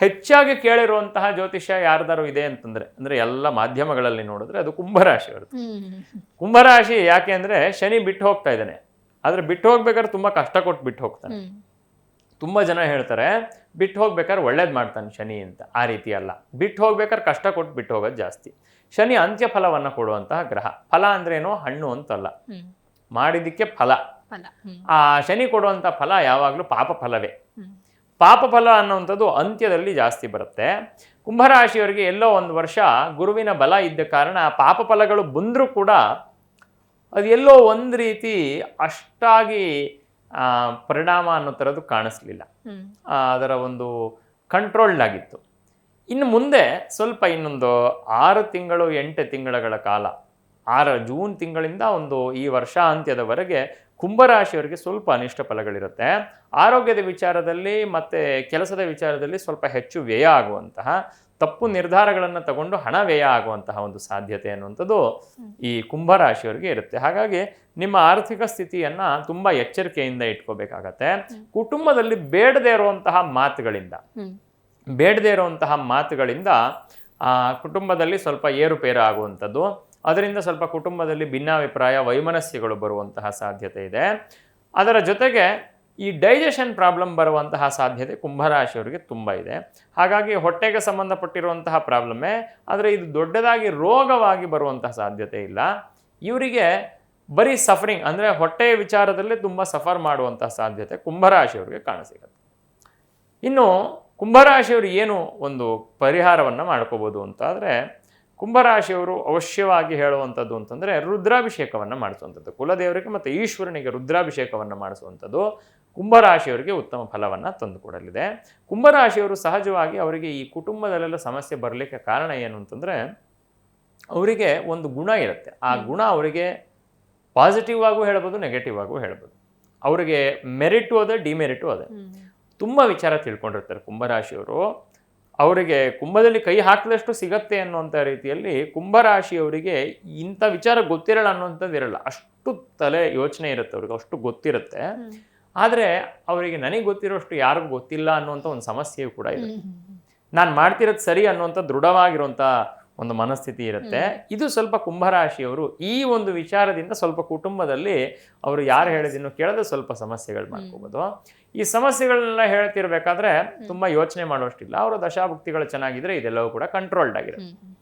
ಹೆಚ್ಚಾಗಿ ಕೇಳಿರುವಂತಹ ಜ್ಯೋತಿಷ್ಯ ಯಾರ್ದಾರು ಇದೆ ಅಂತಂದ್ರೆ ಅಂದ್ರೆ ಎಲ್ಲ ಮಾಧ್ಯಮಗಳಲ್ಲಿ ನೋಡಿದ್ರೆ ಅದು ಕುಂಭರಾಶಿಯವ್ರದ್ದು. ಕುಂಭರಾಶಿ ಯಾಕೆ ಅಂದ್ರೆ ಶನಿ ಬಿಟ್ಟು ಹೋಗ್ತಾ ಇದ್ದಾನೆ, ಆದ್ರೆ ಬಿಟ್ಟು ಹೋಗ್ಬೇಕಾದ್ರೆ ತುಂಬಾ ಕಷ್ಟ ಕೊಟ್ಟು ಬಿಟ್ಟು ಹೋಗ್ತಾನೆ. ತುಂಬಾ ಜನ ಹೇಳ್ತಾರೆ ಬಿಟ್ಟು ಹೋಗ್ಬೇಕಾದ್ರೆ ಒಳ್ಳೇದ್ ಮಾಡ್ತಾನೆ ಶನಿ ಅಂತ. ಆ ರೀತಿ ಅಲ್ಲ, ಬಿಟ್ಟು ಹೋಗ್ಬೇಕಾದ್ರೆ ಕಷ್ಟ ಕೊಟ್ಟು ಬಿಟ್ಟು ಹೋಗೋದು ಜಾಸ್ತಿ. ಶನಿ ಅಂತ್ಯ ಫಲವನ್ನ ಕೊಡುವಂತಹ ಗ್ರಹ. ಫಲ ಅಂದ್ರೇನೋ ಹಣ್ಣು ಅಂತಲ್ಲ, ಮಾಡಿದ್ದಕ್ಕೆ ಫಲ. ಆ ಶನಿ ಕೊಡುವಂತ ಫಲ ಯಾವಾಗ್ಲೂ ಪಾಪ ಫಲವೇ. ಪಾಪ ಫಲ ಅನ್ನುವಂಥದ್ದು ಅಂತ್ಯದಲ್ಲಿ ಜಾಸ್ತಿ ಬರುತ್ತೆ. ಕುಂಭರಾಶಿಯವರಿಗೆ ಎಲ್ಲೋ ಒಂದು ವರ್ಷ ಗುರುವಿನ ಬಲ ಇದ್ದ ಕಾರಣ ಆ ಪಾಪ ಫಲಗಳು ಬಂದರೂ ಕೂಡ ಅದು ಎಲ್ಲೋ ಒಂದು ರೀತಿ ಅಷ್ಟಾಗಿ ಪರಿಣಾಮ ಅನ್ನೋ ಥರದ್ದು ಕಾಣಿಸ್ಲಿಲ್ಲ. ಅದರ ಒಂದು ಕಂಟ್ರೋಲ್ಡ್ ಆಗಿತ್ತು. ಇನ್ನು ಮುಂದೆ ಸ್ವಲ್ಪ ಇನ್ನೊಂದು 6 ತಿಂಗಳು 8 ತಿಂಗಳ ಕಾಲ, ಜೂನ್ ತಿಂಗಳಿಂದ ಈ ವರ್ಷಾಂತ್ಯದವರೆಗೆ ಕುಂಭರಾಶಿಯವರಿಗೆ ಸ್ವಲ್ಪ ಅನಿಷ್ಟ ಫಲಗಳಿರುತ್ತೆ. ಆರೋಗ್ಯದ ವಿಚಾರದಲ್ಲಿ ಮತ್ತು ಕೆಲಸದ ವಿಚಾರದಲ್ಲಿ ಸ್ವಲ್ಪ ಹೆಚ್ಚು ವ್ಯಯ ಆಗುವಂತಹ, ತಪ್ಪು ನಿರ್ಧಾರಗಳನ್ನು ತಗೊಂಡು ಹಣ ವ್ಯಯ ಆಗುವಂತಹ ಒಂದು ಸಾಧ್ಯತೆ ಅನ್ನುವಂಥದ್ದು ಈ ಕುಂಭರಾಶಿಯವರಿಗೆ ಇರುತ್ತೆ. ಹಾಗಾಗಿ ನಿಮ್ಮ ಆರ್ಥಿಕ ಸ್ಥಿತಿಯನ್ನ ತುಂಬಾ ಎಚ್ಚರಿಕೆಯಿಂದ ಇಟ್ಕೋಬೇಕಾಗತ್ತೆ. ಕುಟುಂಬದಲ್ಲಿ ಬೇಡದೇ ಇರುವಂತಹ ಮಾತುಗಳಿಂದ ಕುಟುಂಬದಲ್ಲಿ ಸ್ವಲ್ಪ ಏರುಪೇರು ಆಗುವಂಥದ್ದು, ಅದರಿಂದ ಸ್ವಲ್ಪ ಕುಟುಂಬದಲ್ಲಿ ಭಿನ್ನಾಭಿಪ್ರಾಯ ವೈಮನಸ್ಯಗಳು ಬರುವಂತಹ ಸಾಧ್ಯತೆ ಇದೆ. ಅದರ ಜೊತೆಗೆ ಈ ಡೈಜೆಷನ್ ಪ್ರಾಬ್ಲಮ್ ಬರುವಂತಹ ಸಾಧ್ಯತೆ ಕುಂಭರಾಶಿಯವರಿಗೆ ತುಂಬ ಇದೆ. ಹಾಗಾಗಿ ಹೊಟ್ಟೆಗೆ ಸಂಬಂಧಪಟ್ಟಿರುವಂತಹ ಪ್ರಾಬ್ಲಮ್ಮೇ, ಆದರೆ ಇದು ದೊಡ್ಡದಾಗಿ ರೋಗವಾಗಿ ಬರುವಂತಹ ಸಾಧ್ಯತೆ ಇಲ್ಲ. ಇವರಿಗೆ ಬರೀ ಸಫರಿಂಗ್ ಅಂದರೆ ಹೊಟ್ಟೆಯ ವಿಚಾರದಲ್ಲೇ ತುಂಬ ಸಫರ್ ಮಾಡುವಂತಹ ಸಾಧ್ಯತೆ ಕುಂಭರಾಶಿಯವರಿಗೆ ಕಾಣಸಿಗುತ್ತೆ. ಇನ್ನು ಕುಂಭರಾಶಿಯವರು ಏನು ಒಂದು ಪರಿಹಾರವನ್ನು ಮಾಡ್ಕೋಬೋದು ಅಂತ ಆದರೆ, ಕುಂಭರಾಶಿಯವರು ಅವಶ್ಯವಾಗಿ ಹೇಳುವಂಥದ್ದು ಅಂತಂದರೆ ರುದ್ರಾಭಿಷೇಕವನ್ನು ಮಾಡಿಸುವಂಥದ್ದು. ಕುಲದೇವರಿಗೆ ಮತ್ತು ಈಶ್ವರನಿಗೆ ರುದ್ರಾಭಿಷೇಕವನ್ನು ಮಾಡಿಸುವಂಥದ್ದು ಕುಂಭರಾಶಿಯವರಿಗೆ ಉತ್ತಮ ಫಲವನ್ನು ತಂದುಕೊಡಲಿದೆ. ಕುಂಭರಾಶಿಯವರು ಸಹಜವಾಗಿ ಅವರಿಗೆ ಈ ಕುಟುಂಬದಲ್ಲೆಲ್ಲ ಸಮಸ್ಯೆ ಬರಲಿಕ್ಕೆ ಕಾರಣ ಏನು ಅಂತಂದರೆ, ಅವರಿಗೆ ಒಂದು ಗುಣ ಇರುತ್ತೆ. ಆ ಗುಣ ಅವರಿಗೆ ಪಾಸಿಟಿವ್ ಆಗೂ ಹೇಳ್ಬೋದು, ನೆಗೆಟಿವ್ ಆಗೂ ಹೇಳ್ಬೋದು. ಅವರಿಗೆ ಮೆರಿಟು ಅದೇ, ಡಿಮೆರಿಟು ಅದೇ. ತುಂಬ ವಿಚಾರ ತಿಳ್ಕೊಂಡಿರ್ತಾರೆ ಕುಂಭರಾಶಿಯವರು. ಅವರಿಗೆ ಕುಂಭದಲ್ಲಿ ಕೈ ಹಾಕಿದಷ್ಟು ಸಿಗತ್ತೆ ಅನ್ನುವಂಥ ರೀತಿಯಲ್ಲಿ ಕುಂಭರಾಶಿಯವರಿಗೆ ಇಂಥ ವಿಚಾರ ಗೊತ್ತಿರಲ್ಲ ಅನ್ನುವಂಥದ್ದು ಇರಲ್ಲ. ಅಷ್ಟು ತಲೆ ಯೋಚನೆ ಇರುತ್ತೆ ಅವ್ರಿಗೆ, ಅಷ್ಟು ಗೊತ್ತಿರುತ್ತೆ. ಆದರೆ ಅವರಿಗೆ ನನಗೆ ಗೊತ್ತಿರೋಷ್ಟು ಯಾರಿಗೂ ಗೊತ್ತಿಲ್ಲ ಅನ್ನುವಂಥ ಒಂದು ಸಮಸ್ಯೆಯೂ ಕೂಡ ಇದೆ. ನಾನು ಮಾಡ್ತಿರೋದು ಸರಿ ಅನ್ನುವಂಥ ದೃಢವಾಗಿರುವಂಥ ಒಂದು ಮನಸ್ಥಿತಿ ಇರುತ್ತೆ. ಇದು ಸ್ವಲ್ಪ ಕುಂಭರಾಶಿಯವರು ಈ ಒಂದು ವಿಚಾರದಿಂದ ಸ್ವಲ್ಪ ಕುಟುಂಬದಲ್ಲಿ ಅವರು ಯಾರು ಹೇಳಿದನ್ನು ಕೇಳದೆ ಸ್ವಲ್ಪ ಸಮಸ್ಯೆಗಳು ಮಾಡ್ಕೋಬೋದು. ಈ ಸಮಸ್ಯೆಗಳನ್ನೆಲ್ಲ ಹೇಳ್ತಿರ್ಬೇಕಾದ್ರೆ ತುಂಬ ಯೋಚನೆ ಮಾಡುವಷ್ಟಿಲ್ಲ. ಅವರ ದಶಾಭುಕ್ತಿಗಳು ಚೆನ್ನಾಗಿದ್ರೆ ಇದೆಲ್ಲವೂ ಕೂಡ ಕಂಟ್ರೋಲ್ಡ್ ಆಗಿರುತ್ತೆ.